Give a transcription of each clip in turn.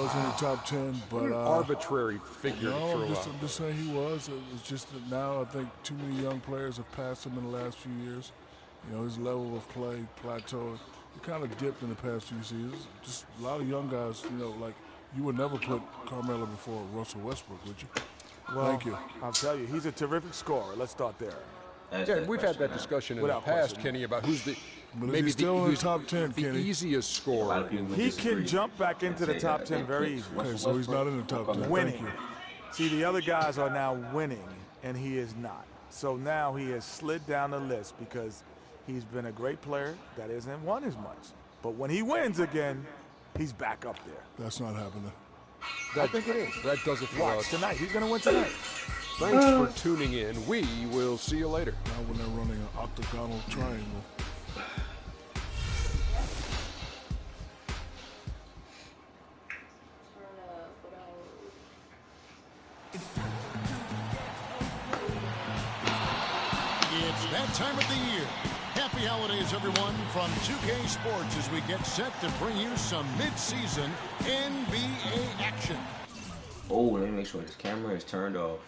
was in the top 10, but an arbitrary figure to throw I'm out. just saying he was. It's just that now I think too many young players have passed him in the last few years. You know, his level of play plateaued. It kind of dipped in the past few seasons. Just a lot of young guys, you know, like you would never put Carmelo before Russell Westbrook, would you? Well, Thank you. I'll tell you, he's a terrific scorer. Let's start there. Yeah, we've had that discussion in the past, Kenny, about who's the maybe still in the top 10, the Kenny. easiest scorer. He can jump back into the top 10 very easily. Okay, so he's not in the top 10. Winning. Thank you. See, the other guys are now winning, and he is not. So now he has slid down the list because he's been a great player that isn't won as much. But when he wins again, he's back up there. That's not happening. I think it is. That does it for Watch us. tonight. He's going to win tonight. Thanks for tuning in. We will see you later. Now when they're running an octagonal triangle. It's that time of the year. Happy holidays, everyone, from 2K Sports as we get set to bring you some mid-season NBA action. Oh, let me make sure this camera is turned off.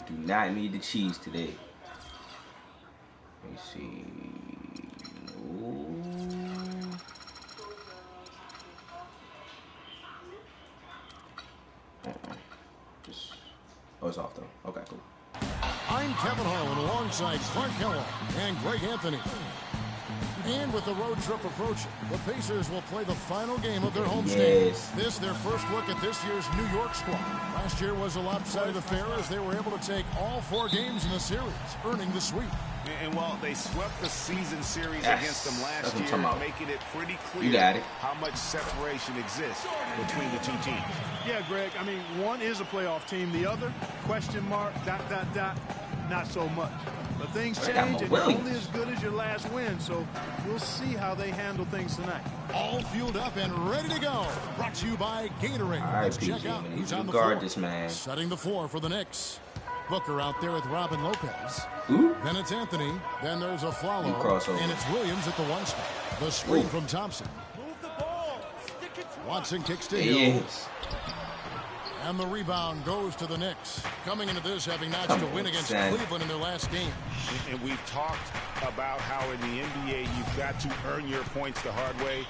Do not need the cheese today. Let me see. Just, oh, it's off though. Okay, cool. I'm Kevin Harlan alongside Clark Kellogg and Greg Anthony. And with the road trip approaching, the Pacers will play the final game of their homestand. Yes. This their first look at this year's New York squad. Last year was a lopsided affair as they were able to take all 4 games in the series, earning the sweep. And while they swept the season series against them last year, making it pretty clear how much separation exists between the two teams. Yeah, Greg, I mean, one is a playoff team. The other, question mark, ... not so much. But things change, and you're only as good as your last win, so we'll see how they handle things tonight. All fueled up and ready to go. Brought to you by Gatorade. All right, Let's PJ, check out man. who's on the guard floor. this man. Setting the floor for the Knicks. Booker out there with Robin Lopez. Ooh. Then it's Anthony. Then there's a follow. And it's Williams at the 1 spot. The screen from Thompson. Move the ball. Stick it to Watson kicks to He Hill. is. And the rebound goes to the Knicks. Coming into this, having notched a win against Cleveland in their last game. And we've talked about how in the NBA you've got to earn your points the hard way,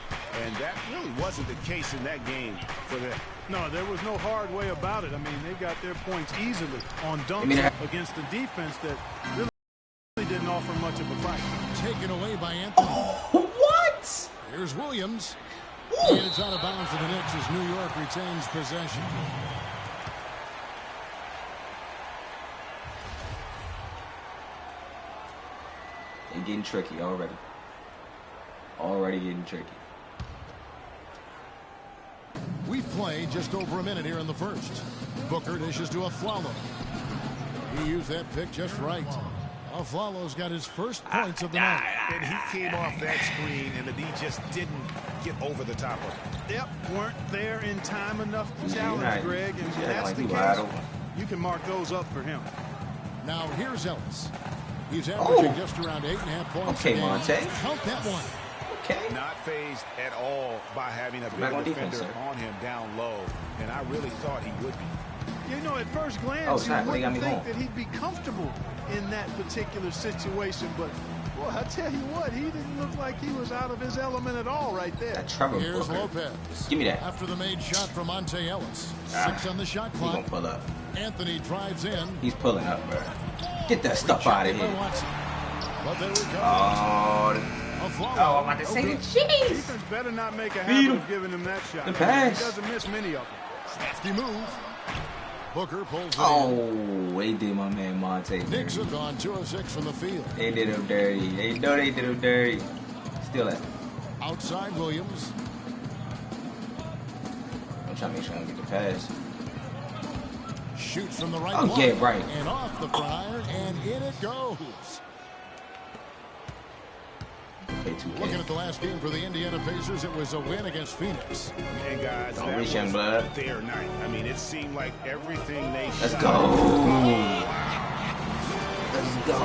and that really wasn't the case in that game for them. No, there was no hard way about it. I mean, they got their points easily on dunks against the defense that really didn't offer much of a fight. Taken away by Anthony. Oh, what? Here's Williams. And it's out of bounds to the Knicks as New York retains possession. They're getting tricky already. Already getting tricky. We've played just over a minute here in the first. Booker dishes to Aflalo. He used that pick just right. Aflalo's got his first points of the night. And he came off that screen, and the D just didn't get over the top of it. Yep, weren't there in time enough to challenge Greg, and that's the case. You can mark those up for him. Now here's Ellis. He's averaging just around 8.5 points a game. Monte. Count that one. Okay. Not phased at all by having a big defender on him down low, and I really thought he would be. You know, at first glance, you wouldn't think that he'd be comfortable in that particular situation, but boy, I tell you what, he didn't look like he was out of his element at all right there. Here's Lopez. Give me that. After the made shot from Monte Ellis. 6 on the shot clock. He's gonna pull up. Anthony drives in. He's pulling up, bro. Get that stuff out of here. But there we go. Oh, I'm about to say the cheese. Defense better not make a habit of giving him that shot. The pass. He doesn't miss many of them. Hefty move. Booker pulls it in. They did my man Monte dirty. Knicks have gone 2 of 6 from the field. They did him dirty. They know they did him dirty. Still it. Outside Williams. I'm trying to make sure I don't get the pass. Shoots from the right yeah, right. And off the prior, and in it goes. Looking at the last game for the Indiana Pacers, it was a win against Phoenix. And guys, that was their night. I mean, it seemed like everything they Let's shot. go. Let's go.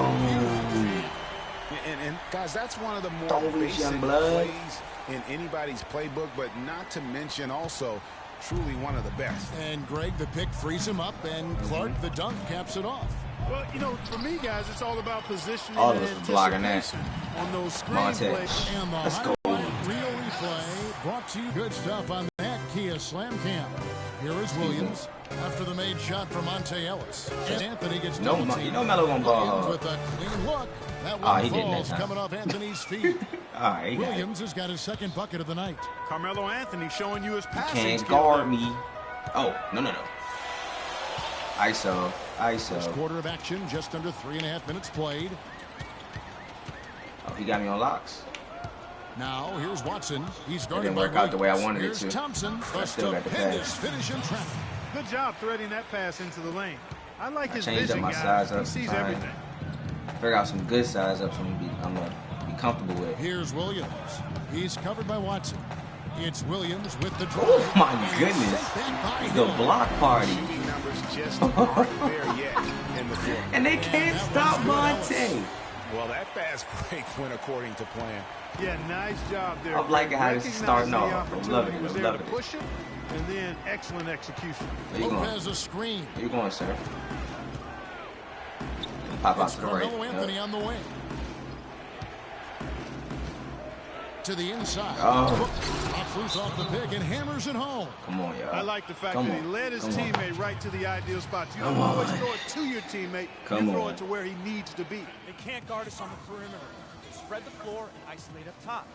And guys, that's one of the more basic plays in anybody's playbook, but not to mention also truly one of the best. And Greg, the pick frees him up, and Clark, the dunk, caps it off. Well, you know, for me, guys, it's all about positioning All and those blocking that. anticipation on those screen Monte. plays. And the Let's go. highlight reel replay brought to you. Good stuff on that Kia Slam Cam. Here is Williams after the made shot from Monte Ellis. And Anthony gets No, double teamed. you know Melo gonna ball Williams hard. with a clean look. That Oh, one he didn't falls that time. coming off Anthony's feet. All right, Williams has got his second bucket of the night. Carmelo Anthony showing you his passing can't skill guard there. me. Oh, no. ISO. First quarter of action, just under 3.5 minutes played. Oh, he got me on locks. Now, here's Watson. He's It guarded didn't by work out the way I Williams. wanted it Here's to. Thompson. I A still got the stupendous pass. finish in traffic. Good job threading that pass into the lane. I like his changed up vision, my guys. size up. He sees Trying everything. figure out some good size ups I'm gonna be comfortable with. Here's Williams. He's covered by Watson. It's Williams with the drive. Oh my And goodness. sent back by The Hill. block party. Shooting numbers just aren't there yet in the fourth. And they can't stop Monte. Well, that fast break went according to plan. Yeah, nice job there. I'm liking how this is Recognized starting the off. I'm opportunity loving it. was I'm there loving to it. push it, and then excellent execution. Where you going? Lopez a screen. Where you going, sir? Pop out It's to the right. Carmelo Anthony Yep. on the wing. To the inside. Oh. Off loose off the pick and hammers it home. Come on, y'all. I like the fact Come that on. he led his Come on. teammate right to the ideal spot. You don't Come always on. throw it to your teammate. Come you throw on. it to where he needs to be. They can't guard us on the perimeter. Spread the floor and isolate up top.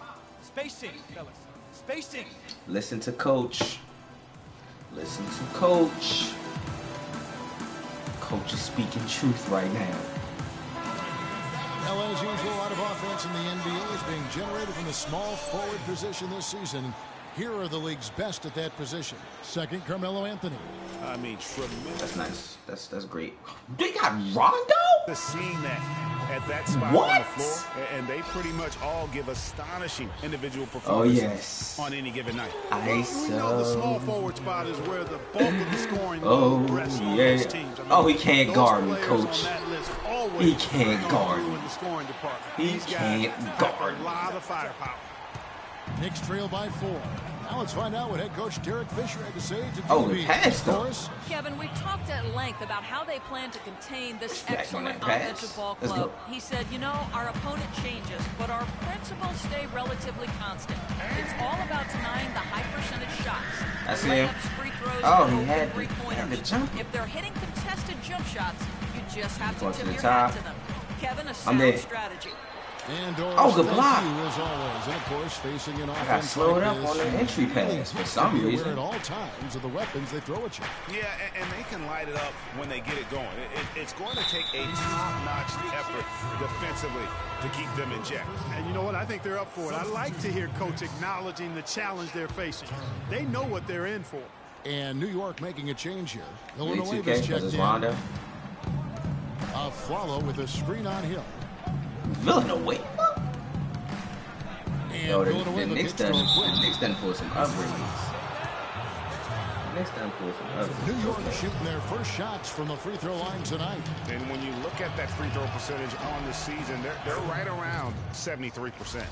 Spacing, fellas. Spacing. Listen to Coach. Listen to Coach. Coach is speaking truth right now. Well, as usual, a lot of offense in the NBA is being generated from the small forward position this season. Here are the league's best at that position. Second, Carmelo Anthony. I mean, tremendous. That's nice. That's great. They got Rondo? Seeing that at that spot What? on the floor, and they pretty much all give astonishing individual Oh, performances yes. on any given night. We know the small ISO. forward spot is where the bulk of the scoring Oh, load rests on yeah. those teams. I mean, Oh, he can't those guard me, players Coach. on that list always He can't come guard through me. in the scoring department. He These guys can't have guard a me. lot of firepower. Knicks trail by 4. Now let's find out what head coach Derek Fisher had to say to Oh, DB. the pass, though. Doris? Kevin, we've talked at length about how they plan to contain this Back on excellent that pass. offensive ball Let's club. go. He said, you know, our opponent changes, but our principles stay relatively constant. It's all about denying the high percentage shots. That's him. Layups, free throws, Oh, and he open had the three-pointers. jump. If they're hitting contested jump shots, you just have to Going to tip the your top. hat to them. Kevin, a I'm sound there. strategy. And Doris, Oh, good thank block. you as always. And of course, facing an got offense slowed like up this, on the entry you really pass for have some to be aware reason. at all times of the weapons they throw at you. Yeah, and they can light it up when they get it going. It's going to take a top-notch effort defensively to keep them in check. And you know what? I think they're up for it. I like to hear Coach acknowledging the challenge they're facing. They know what they're in for. And New York making a change here. Really, Illinois 2K, is checked because it's in. Rondo. Flalo with a screen on Hill. Villanova. And Yo, the Villanova Knicks gets to a quick. done pulled some upgrades. The Knicks done pulled some upgrades. New York shooting their first shots from the free throw line tonight. And when you look at that free throw percentage on the season, they're right around 73%.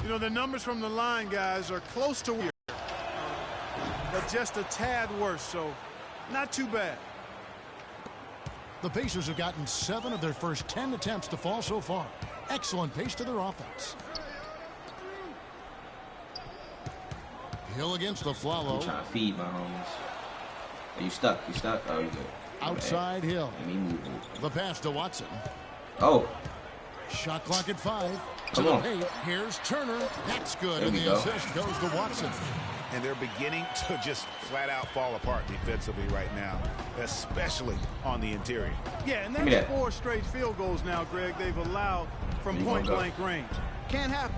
You know, the numbers from the line, guys, are close to weird, but just a tad worse, so not too bad. The Pacers have gotten 7 of their first 10 attempts to fall so far. Excellent pace to their offense. Hill against the I'm Flalo. trying to feed my homies. Are you stuck? You stuck? Oh, you good. Outside Hill. Let me move. The pass to Watson. Oh, Shot clock at 5. To Come the on. paint. Here's Turner. That's good. There And we the go. assist goes to Watson. And they're beginning to just flat out fall apart defensively right now, especially on the interior. Yeah, and Give me that's that. 4 straight field goals now, Greg, they've allowed from There you go. point-blank range. Can't happen.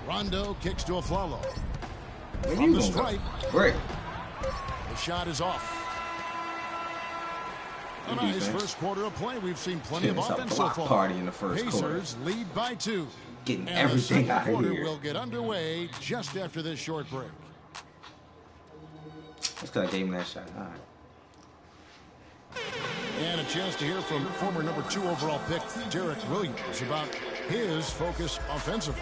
Rondo kicks to a Flalo. where From you the gonna go? stripe. Great. The shot is off. A Good nice defense. first quarter of play. We've seen plenty of It's a offense so block far. party in the first quarter. Pacers lead by 2. Getting And everything the out second of quarter here. will get underway just after this short break. That's because I gave him that shot. All right. And a chance to hear from former number 2 overall pick Derek Williams about his focus offensively.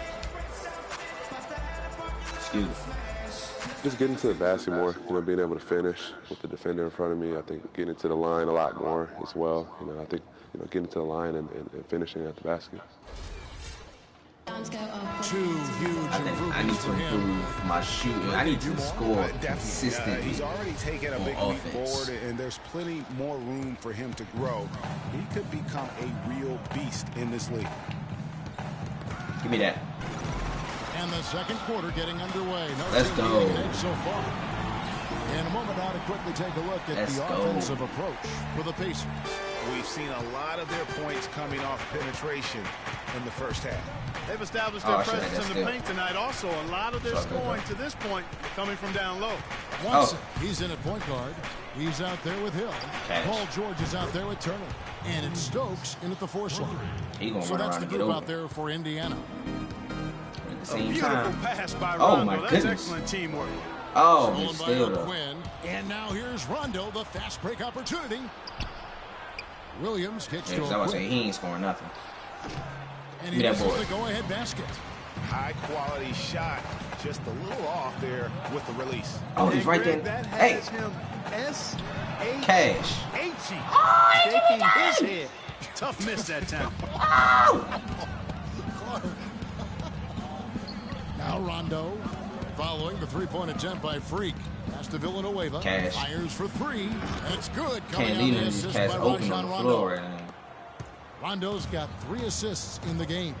Excuse me. Just getting to the basket more, you know, being able to finish with the defender in front of me. I think getting to the line a lot more as well. You know, I think, you know, getting to the line and finishing at the basket. Two huge I think I need to improve my shooting. I need to score consistently. He's already taken a big leap forward, and there's plenty more room for him to grow. He could become a real beast in this league. Give me that. And the second quarter getting underway. No Let's go. So far. In a moment now to quickly take a look at the offensive approach for the Pacers. We've seen a lot of their points coming off penetration in the first half. They've established their presence in the paint tonight. Also, a lot of their scoring to this point coming from down low. Watson, he's in at point guard. He's out there with Hill. Paul George is out there with Turner. And it's Stokes in at the 4 slot. So that's the group out there for Indiana. A beautiful pass by Rondo. My That's goodness. excellent teamwork. Oh, he's still Quinn. And now here's Rondo, the fast break opportunity. Williams kicks to I was saying he ain't scoring nothing. And he misses the go-ahead basket. High quality shot, just a little off there with the release. Oh, he's right there. Hey, Cash. Shaking his head. Tough miss that time. Now Rondo, following the three-point attempt by Freak. Pass to Villanueva. Cash. Fires for 3. And it's good. Can't leave him just Cash open on the floor right now. Rondo's got 3 assists in the game.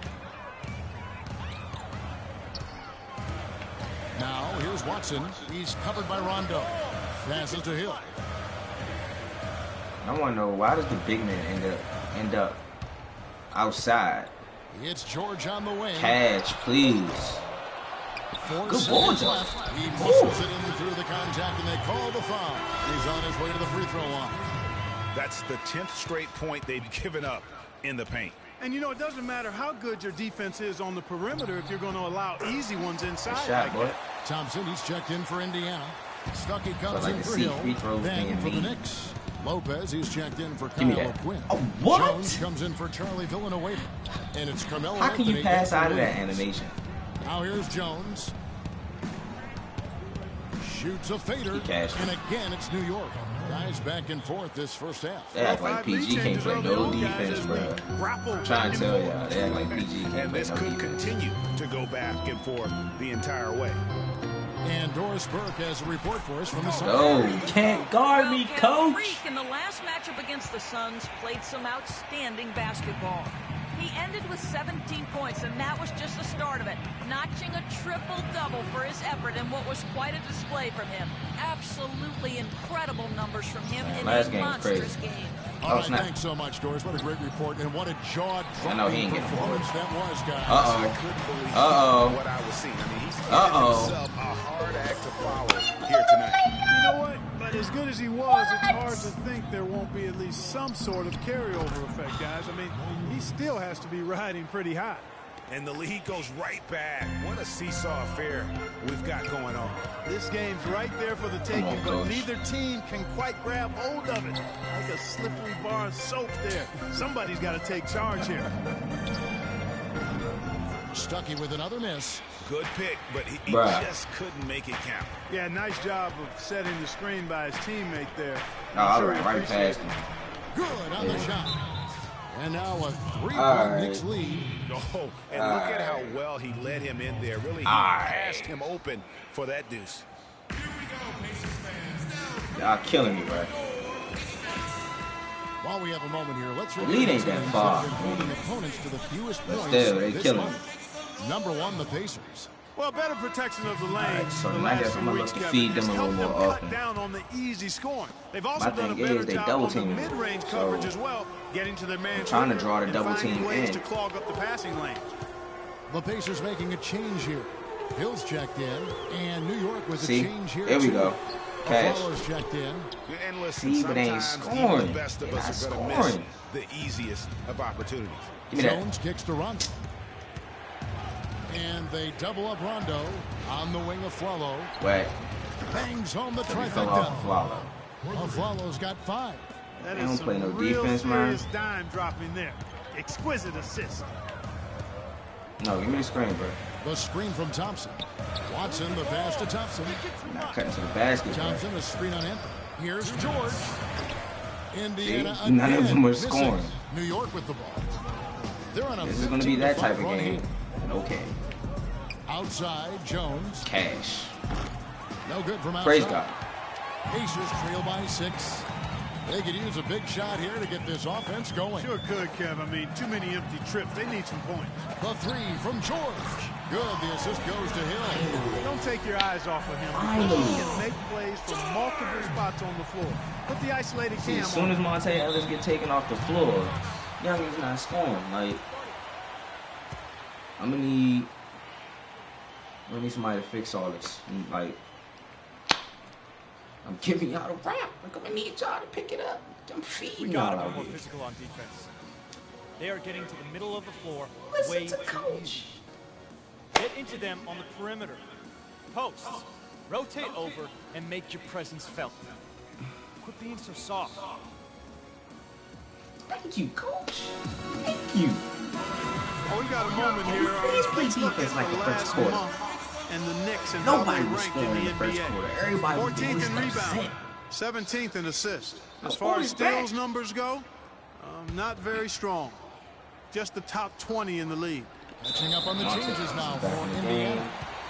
Now here's Watson. He's covered by Rondo. Passes to Hill. I want to know, why does the big man end up outside? It's George on the wing. Catch, please. Good ball, George. He pushes it in through the contact, and they call the foul. He's on his way to the free throw line. That's the 10th straight point they've given up in the paint. And, you know, it doesn't matter how good your defense is on the perimeter if you're going to allow easy ones inside like that. Thompson, he's checked in for Indiana. Stuckey comes in for Hill. Then for the Knicks. Lopez, he's checked in for Kyle Quinn. Oh, what? Jones comes in for Charlie Villanueva. And it's Carmelo How can you pass out of that animation? Now here's Jones. Shoots a fader. And again, it's New York. Guys back and forth this first half. They act like PG can't play no defense, bro. I'm trying to tell y'all, they act like PG can't play no defense. And this could continue to go back and forth the entire way. And Doris Burke has a report for us from the Suns. Oh, can't guard me, coach. Freak in the last matchup against the Suns played some outstanding basketball. He ended with 17 points, and that was just the start of it, notching a triple-double for his effort in what was quite a display from him. Absolutely incredible numbers from him in a monstrous game. All right, thanks so much, Doris. What a great report, and what a jaw-dropping performance that was, guys. I couldn't believe what I was seeing. I mean, he's himself a hard act to follow here tonight. You know what? But as good as he was, it's hard to think there won't be at least some sort of carryover effect, guys. I mean, he still has to be riding pretty high. And the lead goes right back. What a seesaw affair we've got going on. This game's right there for the taking, but neither team can quite grab hold of it. Like a slippery bar of soap there. Somebody's got to take charge here. Stuckey with another miss. Good pick, but he just couldn't make it count. Yeah, nice job of setting the screen by his teammate there. Right past him. Good on the shot. And now a 3-point Knicks lead. Oh, and look at how well he led him in there. Really, he passed him open for that deuce. Y'all killing me, bro. While we have a moment here, let's lead ain't that far. Opponents to the fewest points still, they killing me. Number 1, the Pacers. Well, better protection of the lane. Right, so I guess I'm going to feed them a little more often. Down on the easy scoring. They've also done a thing better is they job double on the team mid-range coverage as well, getting to their man. Trying to draw the double team ways in. to clog up the passing lane. The Pacers making a change here. Hill's checked in, and New York with a change here. Here we go. Cash. Checked in. And listen, see, but they ain't scoring. The best of us are going to miss the easiest of opportunities. Jones kicks to Rondo. And they double up Rondo on the wing of Flalo. Wait. Bangs home the trifecta. Flalo's got 5. That is some no real defense, serious dime dropping there. Exquisite assist. No, give me the screen, bro. The screen from Thompson. Watson, the pass to Thompson. Cutting to the basket. Thompson, a screen on Anthony. Here's George. Indiana See? None of them were scoring. New York with the ball. They're on a This is going to be that type of game. Here. Okay. Outside, Jones. Cash. No good from outside. Praise God. Pacers trail by 6. They could use a big shot here to get this offense going. Sure could, Kev. I mean, too many empty trips. They need some points. The 3 from George. Good. The assist goes to Hill. Don't take your eyes off of him. Because he can make plays from multiple spots on the floor. Put the isolated cam on. As soon as Monte Ellis get taken off the floor, Young is not scoring. Like, I'm gonna need somebody to fix all this. Like, I'm giving y'all the rap. Like, I'm gonna need y'all to pick it up. I'm feeding y'all out more here. physical on defense. They are getting to the middle of the floor Listen way to too coach. easy. Get into them on the perimeter. Posts. Rotate over and make your presence felt. Quit being so soft. Thank you, coach. Thank you. Oh, we got a moment here. Please play defense like the first quarter. And the Knicks and Nobody how they was rank scoring in in the the first NBA. quarter. Everybody was 14th in doing rebound, stuff. 17th in assists. As The far score as is back. steals numbers go, not very strong. Just the top 20 in the league. Catching up on the changes now for Indiana.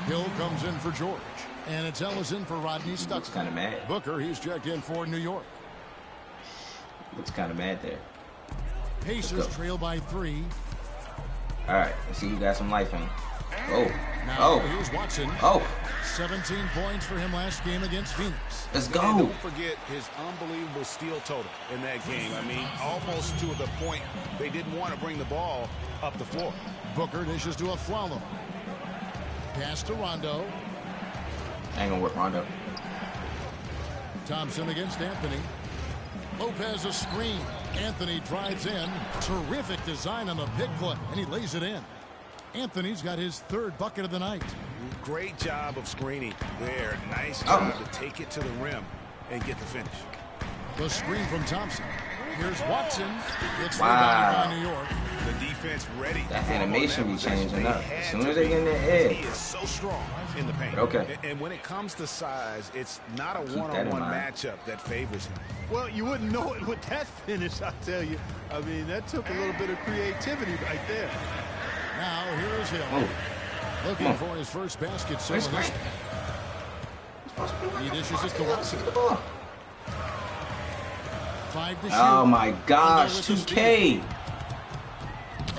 Hill comes in for George. And it's Ellis in for Rodney Stuckey. Looks kind of mad. Booker, he's checked in for New York. Looks kind of mad there. Pacers trail by 3. All right, let's see who got some life in. Oh, Now here's Watson. oh. 17 points for him last game against Phoenix. Let's And go. don't forget his unbelievable steal total in that game. I mean, almost to the point they didn't want to bring the ball up the floor. Booker dishes to a Flalo. Pass to Rondo. I ain't gonna work Rondo. Thompson against Anthony. Lopez a screen. Anthony drives in. Terrific design on the pick play, and he lays it in. Anthony's got his 3rd bucket of the night. Great job of screening there. Nice job to take it to the rim and get the finish. The screen from Thompson. Here's Watson. It's Wow. rebounded by New York. The defense ready. That animation be changing up. They As had soon to as they get in the edge. He is so strong in the paint. Okay. And when it comes to size, it's not a Keep that in one-on-one mind. matchup that favors him. Well, you wouldn't know it with that finish, I tell you. I mean, that took a little bit of creativity right there. Now here's Hill. Oh. Looking for his first basket. So Where's Grant? he dishes it to Watson. 5 to shoot. Oh my gosh, Under with the 2K.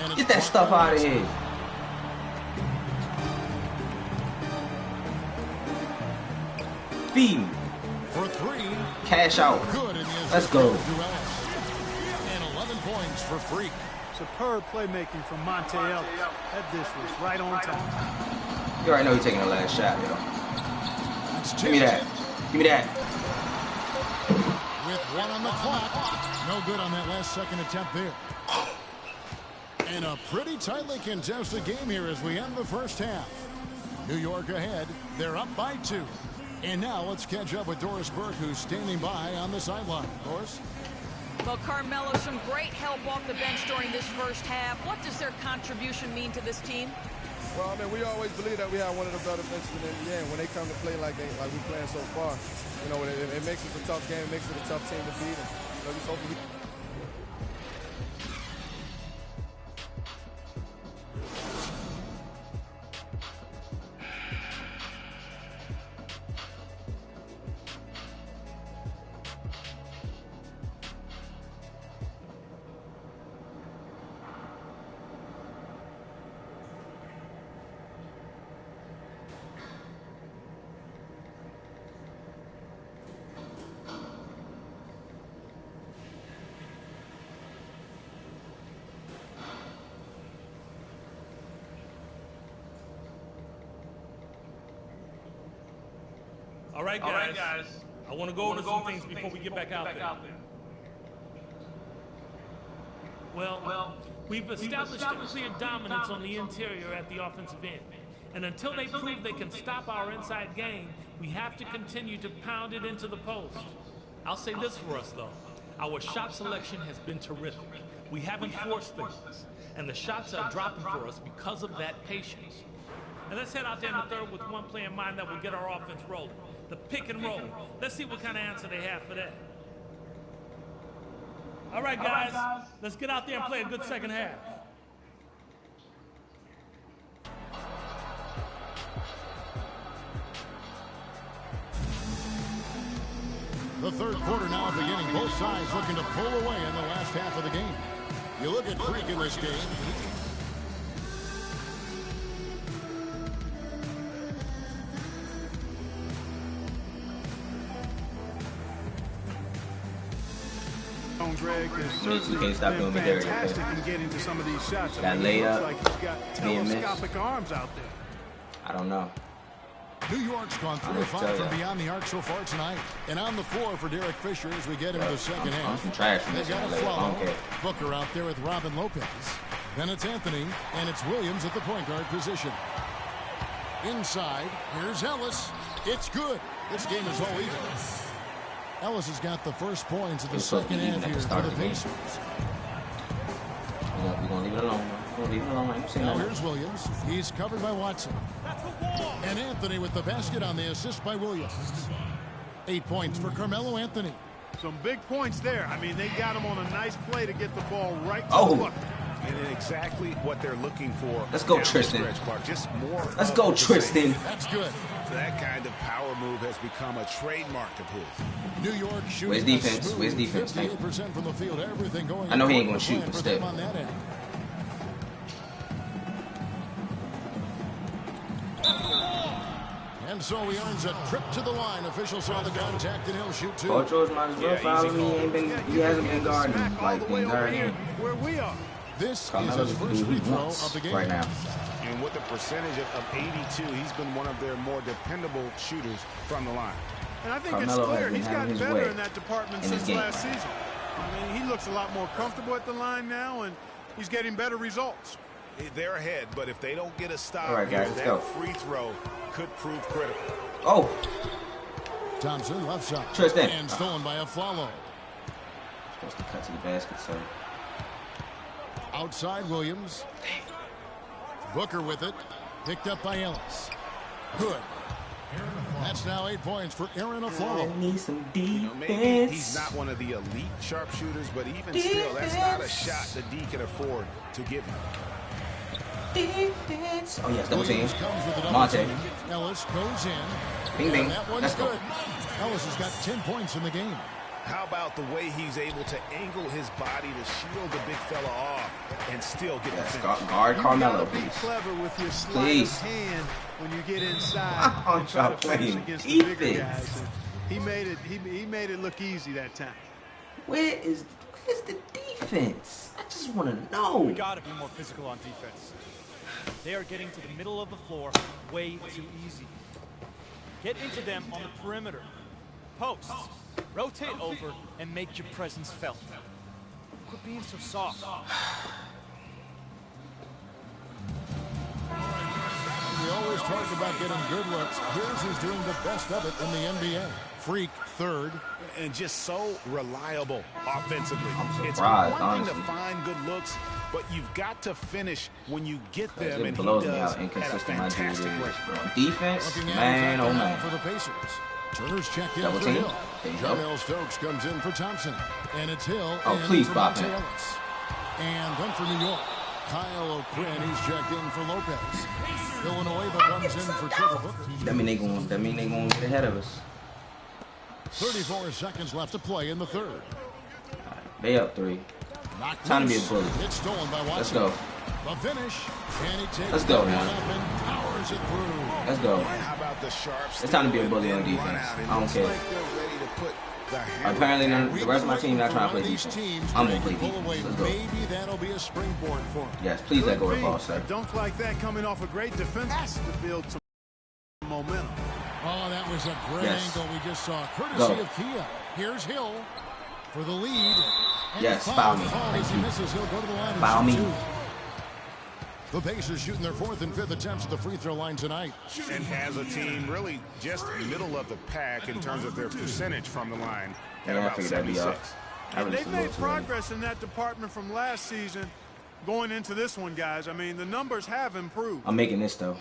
And it's Get that stuff out of here. Feed me. For 3. Cash out. Good. And Let's go. And 11 points for Freak. Superb playmaking from Monte Ellis. That dish was right on time. You already know he's taking the last shot, yo. That's Give me that. Give me that. With 1 on the clock. No good on that last second attempt there. And a pretty tightly contested game here as we end the first half. New York ahead. They're up by 2. And now let's catch up with Doris Burke, who's standing by on the sideline. Doris? Well, Carmelo, some great help off the bench during this first half. What does their contribution mean to this team? Well, I mean, we always believe that we have one of the better benches in the NBA. And when they come to play like we're playing so far, you know, it makes it a tough game. It makes it a tough team to beat. And, you know, just hopefully All right, guys. I want to go over some things before we get back out there. Well, we've established a clear dominance on the interior at the offensive end. And until they prove they can stop our inside game, we have to continue to pound it into the post. I'll say this for us, though. Our shot selection has been terrific. We haven't forced things, and the shots are dropping for us because of that patience. And let's head out there in the third with one play in mind that will get our offense rolling. The pick and roll. Let's see what kind of answer they have for that. All right, guys. Let's get out there and play a good second half. The third quarter now beginning. Both sides looking to pull away in the last half of the game. You look at Freak in this game. Greg has You can't stop doing me dirty. fantastic in getting to some of these shots. That layup, like he's got telescopic arms out there. I don't know. New York's gone 3 of 5 from beyond the arc so far tonight. And on the floor for Derek Fisher as we get into the second half. I'm some trash from They've this got one. a I don't care. Booker out there with Robin Lopez. Then it's Anthony, and it's Williams at the point guard position. Inside, here's Ellis. It's good. This game is all even. Ellis has got the first points of the second half here for the Pacers. We're going to leave it alone. We're going to leave it alone. Now here's Williams. He's covered by Watson. And Anthony with the basket on the assist by Williams. 8 points for Carmelo Anthony. Some big points there. I mean, they got him on a nice play to get the ball right to the bucket. And exactly what they're looking for. Let's go, Tristan. Just more. Let's go, Tristan. That's good. That kind of power move has become a trademark of his. New York shooting. Where's defense? Where's defense? 58% from the field. Everything going. I know he ain't gonna shoot, but still. On that end. And so he earns a trip to the line. Officials saw the contact, and he'll shoot two. Coach George might as well follow me. He hasn't been guarding like been guarding. Where we are. This is his first free throw of the game right now. And with a percentage of 82, he's been one of their more dependable shooters from the line. And I think Carmelo it's clear has been he's having gotten his better way in that department in this since game. last season. I mean, he looks a lot more comfortable at the line now, and he's getting better results. They're ahead, but if they don't get a stop, All right, guys, let's go. free throw could prove critical. Oh, Thompson left shot. Tristan. And stolen by a follow. Supposed to cut to the basket, sir. Outside Williams. Booker with it. Picked up by Ellis. Good. That's now 8 points for Aaron Aflalo. Need some defense. Maybe he's not one of the elite sharpshooters, but even still, that's not a shot that D can afford to give him. Defense. Oh, yes, double team. Williams comes with a double Monte. team. Ellis goes in. Bing, bing. And that one's Let's go. good. Ellis has got 10 points in the game. How about the way he's able to angle his body to shield the big fella off and still get the finish? Guard Carmelo, You gotta be please. clever with your sleight Please. of hand when you get inside I'm and try to playing finish against the bigger defense. guys. And he made it look easy that time. Where's the defense? I just want to know. We got to be more physical on defense. They are getting to the middle of the floor way too easy. Get into them on the perimeter. Posts. Rotate over and make your presence felt. Quit being so soft. We always talk about getting good looks. Here's who's doing the best of it in the NBA. Freak, third. And just so reliable offensively. It's surprised, one thing to honestly. find good looks, but you've got to finish when you get them, It and he blows me does how at a inconsistent my dude fantastic is. rate. Bro. Defense, Looking at man, his oh act now man. for the Pacers. Turner's checked in Double for team. Hill. There you go. Jamel Stokes comes in for Thompson. And it's Hill Oh, in please for bop Monte him. Ellis. And then for New York, Kyle O'Quinn. He's checked in for Lopez. Villanueva comes in for Trevor Booker. That mean they gonna get ahead of us. 34 seconds left to play in the third. They up 3. Knocked Time to be a loose. bully. It's stolen by Watson. Let's go. The finish. And he takes Let's go, that man. one up and powers it through. Let's go. How about the sharps? It's time to be a bully on defense. I don't care. Apparently, the rest of my team not trying to play defense. I'm gonna play defense. Let's go. Maybe that'll be a springboard for him. Yes, please let go of the ball, sir. A dunk like that coming off a great defense has to build some momentum. Oh, that was a great Yes. angle we just saw. Courtesy Go. of Kia. Here's Hill for the lead. And Yes, the foul me. As he Thank you. misses, he'll go to the line Foul and shoot me. two. The Pacers shooting their 4th and 5th attempts at the free throw line tonight. And as a team, really just middle of the pack in terms of their percentage from the line at Yeah, I about figured that'd be 76. up. I And really they've feel made it's really- progress in that department from last season going into this one, guys. I mean, the numbers have improved. I'm making this though.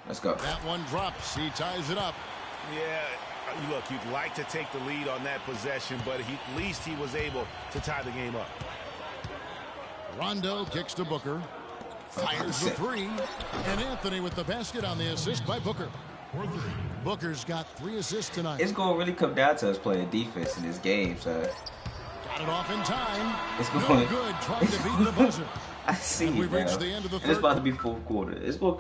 Let's go. That one drops. He ties it up. Yeah, look, you'd like to take the lead on that possession, but at least he was able to tie the game up. Rondo kicks to Booker. Fires the three. And Anthony with the basket on the assist by Booker. Booker's got 3 assists tonight. It's going to really come down to us playing defense in this game, so. Got it off in time. It's no going, good trying to beat the buzzer. I see. We've reached the end of the third. It's about to be fourth quarter. It's going to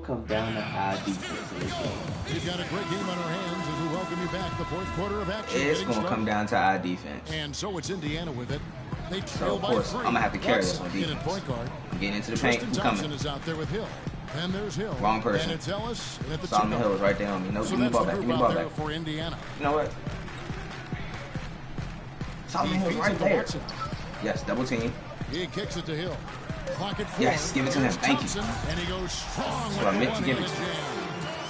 come down to our defense in this game. We've got a great game on our hands as we welcome you back. The fourth quarter of action. It's going to come down to our defense. And so it's Indiana with it. They trail so of course, by 3. I'm gonna have to carry this on in defense. Point guard. I'm getting into the paint. Who's coming? Is out there with Hill. And there's Hill. Wrong person. And it's Ellis at the Solomon Hill is right there on me. No, so give me the ball back. Give me the ball back. For Indiana. You know what? Solomon Hill's right there. Yes, double team. He kicks it to Hill. Clock at 4. Yes, give it to him. Thank you. And he goes strong. That's what I meant to give it to.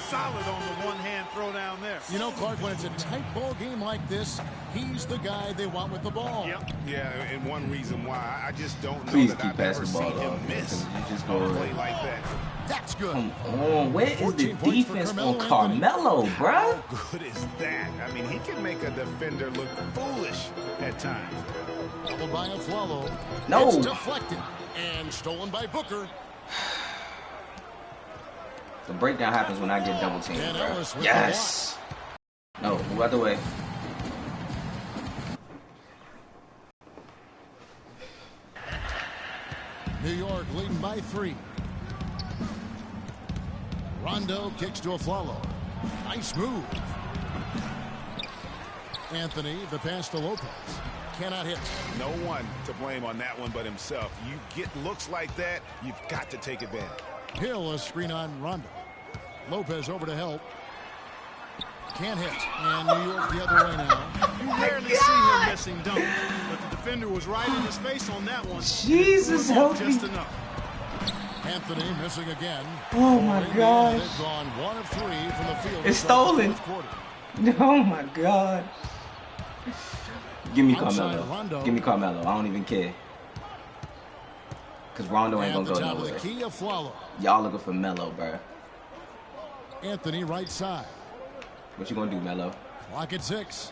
Solid on the one-hand throw down there. You know, Clark, when it's a tight ball game like this, he's the guy they want with the ball. Yep. Yeah, and one reason why I just don't know Please that keep I've passing ever the ball seen him miss on a play like that. That's good. Come on, where is the defense on Carmelo, bruh? How good is that? I mean, he can make a defender look foolish at times. Doubled by Aflalo. No. It's deflected and stolen by Booker. The breakdown happens when I get double teamed, bro. Yes. No, move out the way. New York leading by 3. Rondo kicks to Aflalo. Nice move. Anthony, the pass to Lopez. Cannot hit. No one to blame on that one but himself. You get looks like that, you've got to take advantage. Hill, a screen on Rondo. Lopez over to help. Can't hit. And New York the other way now. You rarely see him missing dunk, but the defender was right in his face on that one. Jesus, help me. Just enough. Anthony missing again. Oh my gosh. They've gone 1 of 3 from the field. It's stolen. Oh my God. Give me Carmelo. Give me Carmelo. I don't even care. Because Rondo ain't going to go nowhere. Y'all looking for Melo, bro. Anthony right side. What you going to do, Melo? Clock at 6.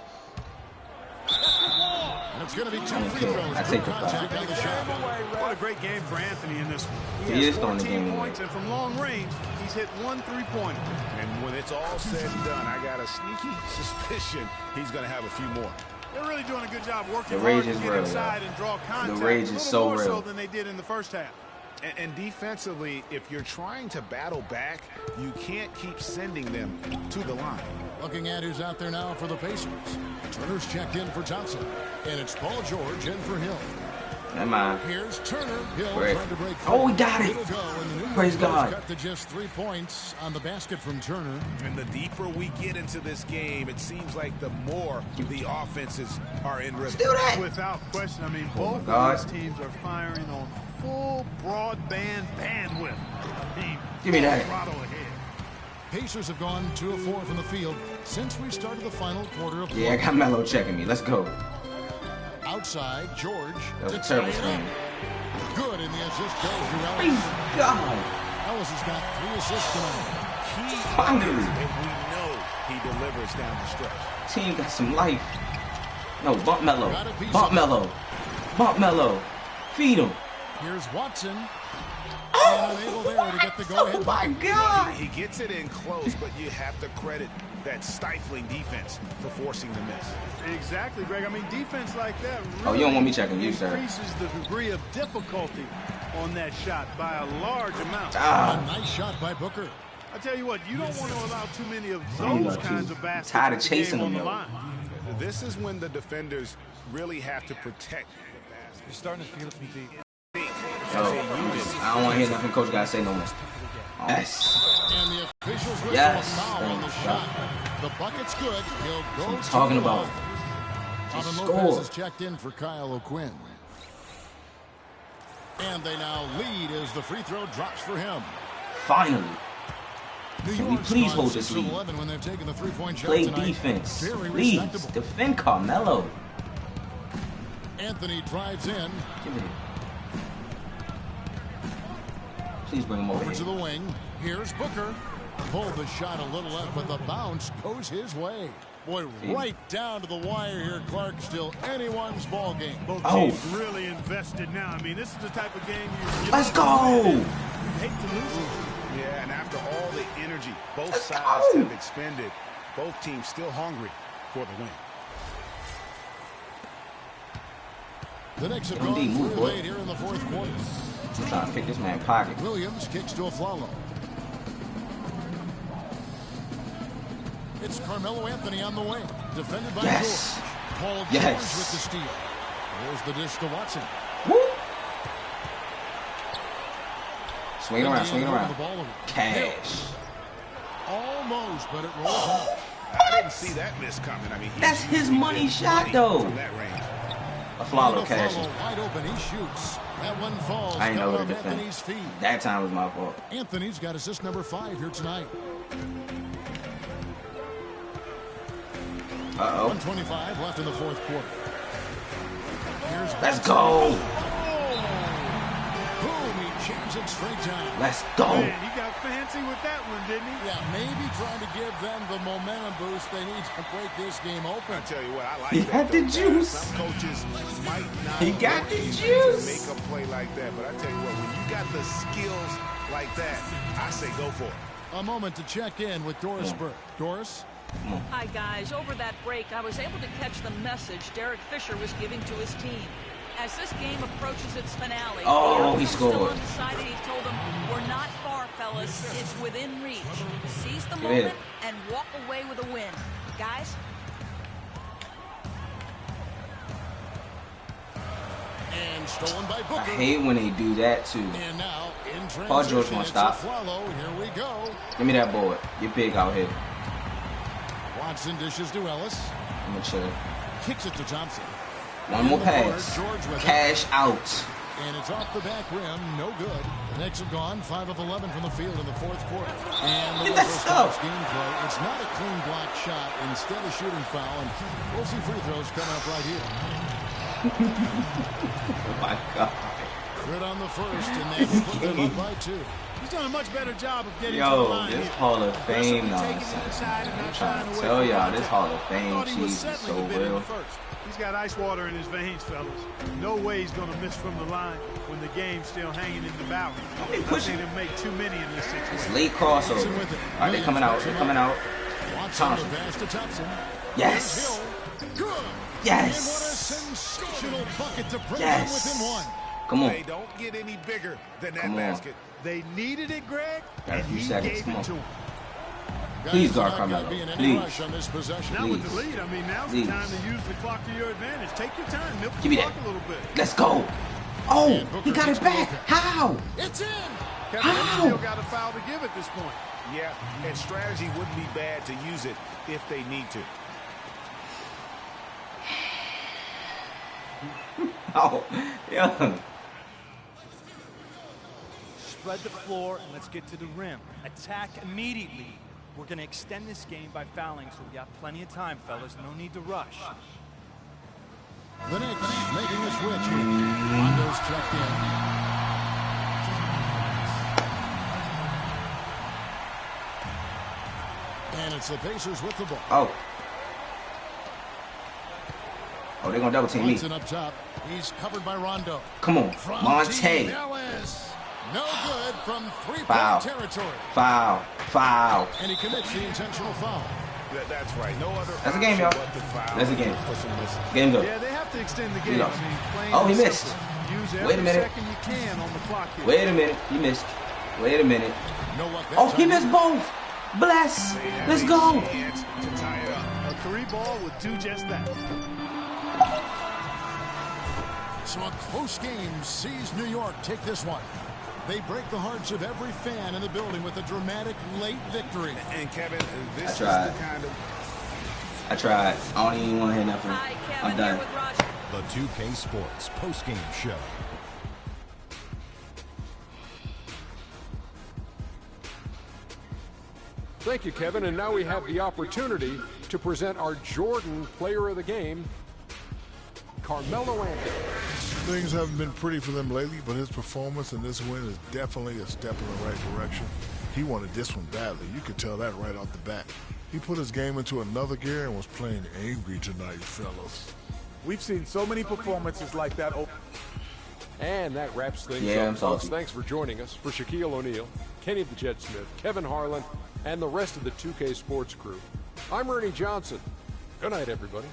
And it's going to be 2 free throws. I take the foul. What a great game for Anthony in this one. He is throwing the game away. And from long range, he's hit 1 3-pointer. And when it's all said and done, I got a sneaky suspicion he's going to have a few more. They're really doing a good job working the rage hard is to get real, inside and draw contact. The rage is so more real. So than they did in the first half. And defensively, if you're trying to battle back, you can't keep sending them to the line. Looking at who's out there now for the Pacers. Turner's checked in for Thompson. And it's Paul George in for Hill. Never mind. Here's Turner. Hill trying to break through. Oh, we got it. Praise God. Cut to just 3 points on the basket from Turner. And the deeper we get into this game, it seems like the more the offenses are in rhythm. Do that. Without question. I mean, both of these teams are firing on full broadband bandwidth. Give me that. Pacers have gone 2 of 4 from the field since we started the final quarter of play. Yeah, I got Melo checking me. Let's go. Outside, George. That was a terrible screen. Good, and the assist goes to Ellis. Praise God. Ellis has got 3 assists tonight. Finally. We know he delivers down the stretch. Team got some life. No, bump Melo. Bump Melo. Bump Melo. Feed him. Here's Watson. Oh my God! He gets it in close, but you have to credit that stifling defense for forcing the miss. Exactly, Greg. I mean, defense like that really you don't want me checking you, sir. Increases the degree of difficulty on that shot by a large amount. A nice shot by Booker. I tell you what, you don't want to allow too many of those kinds of baskets. Tired of chasing them, on the line. This is when the defenders really have to protect the basket. You're starting to feel it from deep. I don't want to hear nothing Coach got to say no more. Yes. And the officials yes. On the shot. The bucket's good. He'll go. What talking about? Lopez is checked in for Kyle O'Quinn. And they now lead as the free throw drops for him. Finally. Can we please hold this lead? When they've taken the 3-point shot Play tonight. defense. Please. Defend Carmelo. Anthony drives in. Give it. Please bring him over to the wing. Here's Booker. Pulled the shot a little left, but the bounce goes his way. Boy, right down to the wire here, Clark. Still anyone's ball game. Both teams really invested now. I mean, this is the type of game you Let's go! You hate to lose it. Yeah, and after all the energy both sides have expended, both teams still hungry for the win. The Knicks have gone through late here in the fourth quarter. I'm trying to pick this man's pocket. Williams kicks to a Flalo. It's Carmelo Anthony on the wing. Defended by George. Paul George with the steal. There's the dish to Watson. Woo. Swing it around. Cash. Almost, but it rolls home. I didn't see that miss coming. I mean, that's his money shot, though. From that range. A Flalo cash. Wide open, he shoots. That one falls. I ain't know where to defend. defend. That time was my fault. Anthony's got assist number 5 here tonight. 1:25 left in the fourth quarter. Let's go. Boom, he jams it straight down. Let's go. Man, he got fancy with that one, didn't he? Yeah, maybe trying to give them the momentum boost they need to break this game open. I tell you what, I like he that. Got the juice. Some coaches might not he got the juice. Make a play like that, but I tell you what, when you got the skills like that, I say go for it. A moment to check in with Doris Burke. Doris? Hi, guys. Over that break, I was able to catch the message Derek Fisher was giving to his team. As this game approaches its finale, he scored. Still undecided. He told them, "We're not far, fellas. It's within reach. Seize the moment and walk away with a win, guys." And stolen by Booker. I hate when they do that too. And now in Paul George won't stop. Here we go. Give me that board. You're big out here. Watson dishes to Ellis. I'm gonna chill. Kicks it to Thompson. One more pass. Cash out. And it's off the back rim. No good. The Knicks have gone 5 of 11 from the field in the fourth quarter. And the whistle stops gameplay. It's not a clean block shot. Instead of shooting foul. And we'll see free throws coming up right here. Oh my God. Crit on the first, and they put them up by 2. He's done a much better job of getting to the line. This Hall of Fame nonsense. I'm trying to tell y'all, this Hall of Fame cheese is so real. He's got ice water in his veins, fellas. No way he's going to miss from the line when the game's still hanging in the balance. I've seen him make too many in this situation. It's late crossover. All right, they're coming out. They're coming out. Thompson. Yes. Yes. And what a sensational bucket to bring them within 1. Come on. They don't get any bigger than that basket. They needed it, Greg. Got a few seconds. Come on. Guys, please guard Carmelo. Please. Now with the lead, I mean, now's the time to use the clock to your advantage. Take your time. Milk the clock a little bit. Let's go. Oh, he got it back. How? It's in. Kevin, still got a foul to give at this point. Yeah, and strategy wouldn't be bad to use it if they need to. Oh, yeah. Spread the floor and let's get to the rim. Attack immediately. We're going to extend this game by fouling, so we got plenty of time, fellas. No need to rush. The Knicks making a switch. Rondo's checked in. And it's the Pacers with the ball. Oh, they're going to double team me. Up top. He's covered by Rondo. Come on, Monte. No good from 3-point territory. Foul. And he commits the intentional foul. That's right. No other. That's a game, y'all. That's a game. Game go. Yeah, they have to extend the game. He missed. Wait a minute. Wait a minute. He missed. Wait a minute. Oh, he missed both. Bless. Let's go. A Curry ball would do just that. So a close game sees New York take this one. They break the hearts of every fan in the building with a dramatic late victory. And Kevin, this is the kind of... I tried. I don't even want to hear nothing. Hi, Kevin, I'm done. The 2K Sports postgame show. Thank you, Kevin. And now we have the opportunity to present our Jordan Player of the Game, Carmelo Anthony. Things haven't been pretty for them lately, but his performance in this win is definitely a step in the right direction. He wanted this one badly. You could tell that right off the bat. He put his game into another gear and was playing angry tonight, fellas. We've seen so many performances like that. And that wraps things up, folks. Thanks for joining us. For Shaquille O'Neal, Kenny the Jet Smith, Kevin Harlan, and the rest of the 2K Sports crew, I'm Ernie Johnson. Good night, everybody.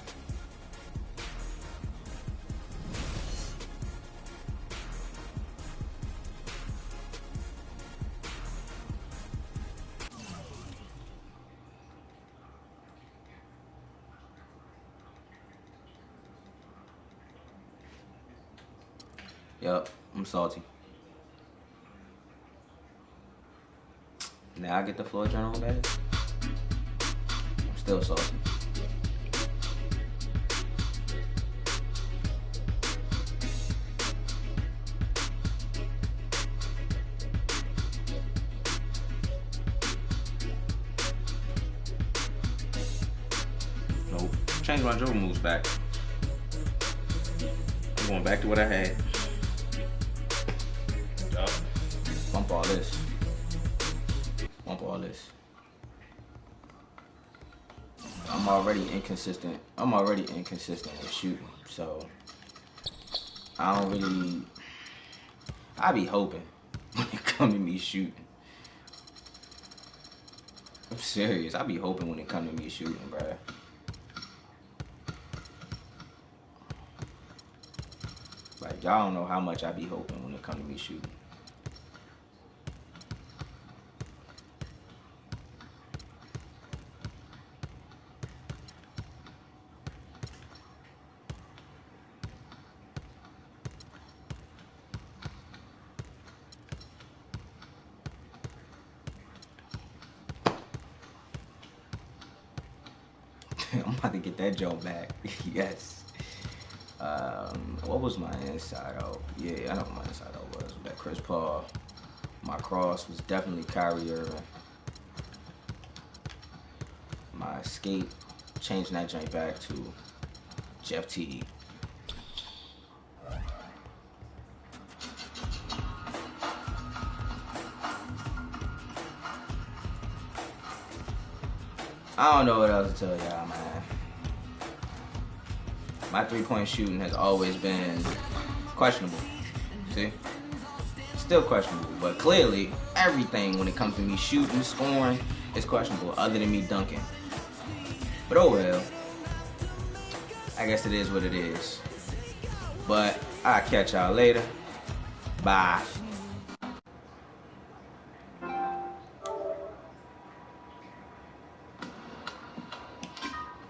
Yup, I'm salty. Now I get the floor journal back. I'm still salty. Nope. Change my dribble moves back. I'm going back to what I had. Bump all this. Bump all this. I'm already inconsistent. With shooting, so I don't really. I be hoping when it comes to me shooting. I'm serious. I be hoping when it comes to me shooting, bruh. Like, y'all don't know how much I be hoping when it comes to me shooting. I'm about to get that joke back. Yes. What was my inside out? Yeah, I know what my inside out was. That Chris Paul. My cross was definitely Kyrie Irving. My escape, changing that joint back to Jeff T. I don't know what else to tell y'all, man. My three-point shooting has always been questionable. See? Still questionable. But clearly, everything when it comes to me shooting, scoring, is questionable, other than me dunking. But oh well. I guess it is what it is. But I'll catch y'all later. Bye.